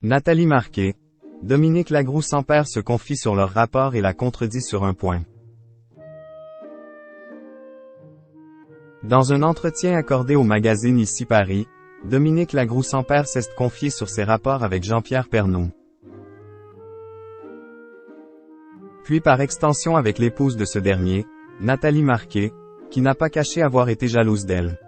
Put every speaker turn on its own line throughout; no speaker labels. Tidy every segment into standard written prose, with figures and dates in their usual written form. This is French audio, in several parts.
Nathalie Marquet, Dominique Lagroux-Sampère se confie sur leur rapport et la contredit sur un point. Dans un entretien accordé au magazine Ici Paris, Dominique Lagroux-Sampère s'est confié sur ses rapports avec Jean-Pierre Pernaut. Puis par extension avec l'épouse de ce dernier, Nathalie Marquet, qui n'a pas caché avoir été jalouse d'elle.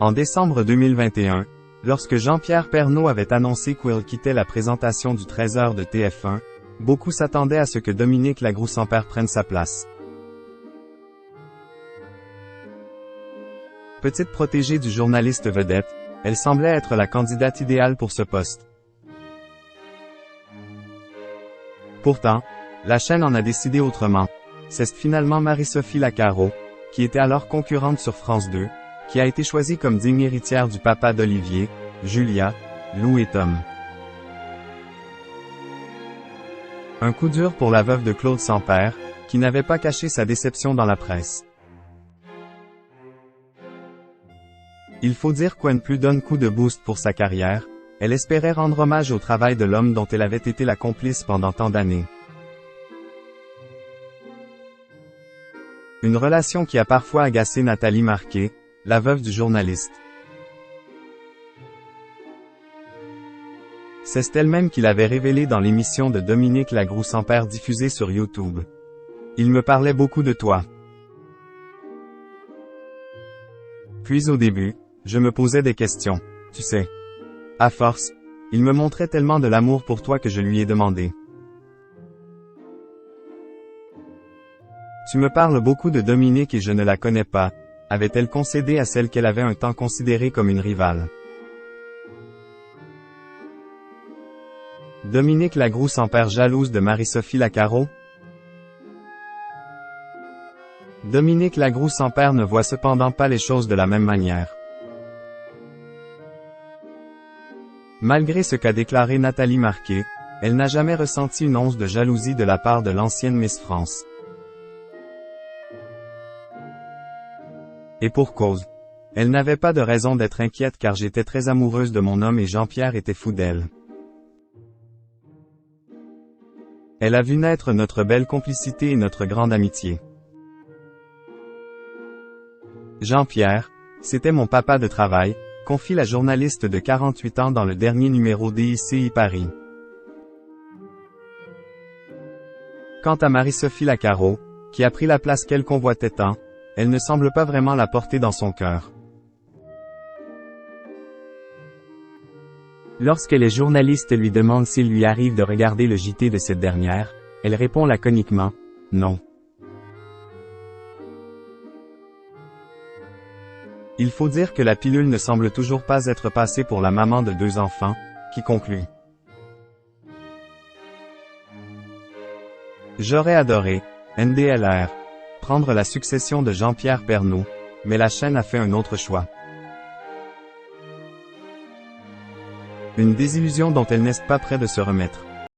En décembre 2021, lorsque Jean-Pierre Pernaut avait annoncé qu'il quittait la présentation du 13h de TF1, beaucoup s'attendaient à ce que Dominique Lagroux-Sampère prenne sa place. Petite protégée du journaliste vedette, elle semblait être la candidate idéale pour ce poste. Pourtant, la chaîne en a décidé autrement. C'est finalement Marie-Sophie Lacaro, qui était alors concurrente sur France 2, qui a été choisie comme digne héritière du papa d'Olivier, Julia, Lou et Tom. Un coup dur pour la veuve de Claude Sampère, qui n'avait pas caché sa déception dans la presse. Il faut dire qu'un plus d'un coup de boost pour sa carrière, elle espérait rendre hommage au travail de l'homme dont elle avait été la complice pendant tant d'années. Une relation qui a parfois agacé Nathalie Marquet, la veuve du journaliste. C'est elle-même qui l'avait révélé dans l'émission de Dominique Lagroux-Sampère diffusée sur YouTube. Il me parlait beaucoup de toi. Puis au début, je me posais des questions, tu sais. À force, il me montrait tellement de l'amour pour toi que je lui ai demandé. Tu me parles beaucoup de Dominique et je ne la connais pas, avait-elle concédé à celle qu'elle avait un temps considérée comme une rivale. Dominique Lagroux-Sampère jalouse de Marie-Sophie Lacaro? Dominique Lagroux-Sampère ne voit cependant pas les choses de la même manière. Malgré ce qu'a déclaré Nathalie Marquet, elle n'a jamais ressenti une once de jalousie de la part de l'ancienne Miss France. Et pour cause. Elle n'avait pas de raison d'être inquiète car j'étais très amoureuse de mon homme et Jean-Pierre était fou d'elle. Elle a vu naître notre belle complicité et notre grande amitié. Jean-Pierre, c'était mon papa de travail, confie la journaliste de 48 ans dans le dernier numéro d'ICI Paris. Quant à Marie-Sophie Lacaro, qui a pris la place qu'elle convoitait tant, elle ne semble pas vraiment la porter dans son cœur.
Lorsque les journalistes lui demandent s'il lui arrive de regarder le JT de cette dernière, elle répond laconiquement « Non ».
Il faut dire que la pilule ne semble toujours pas être passée pour la maman de 2 enfants, qui conclut. J'aurais adoré, NDLR, prendre la succession de Jean-Pierre Pernaut, mais la chaîne a fait un autre choix. Une désillusion dont elle n'est pas près de se remettre.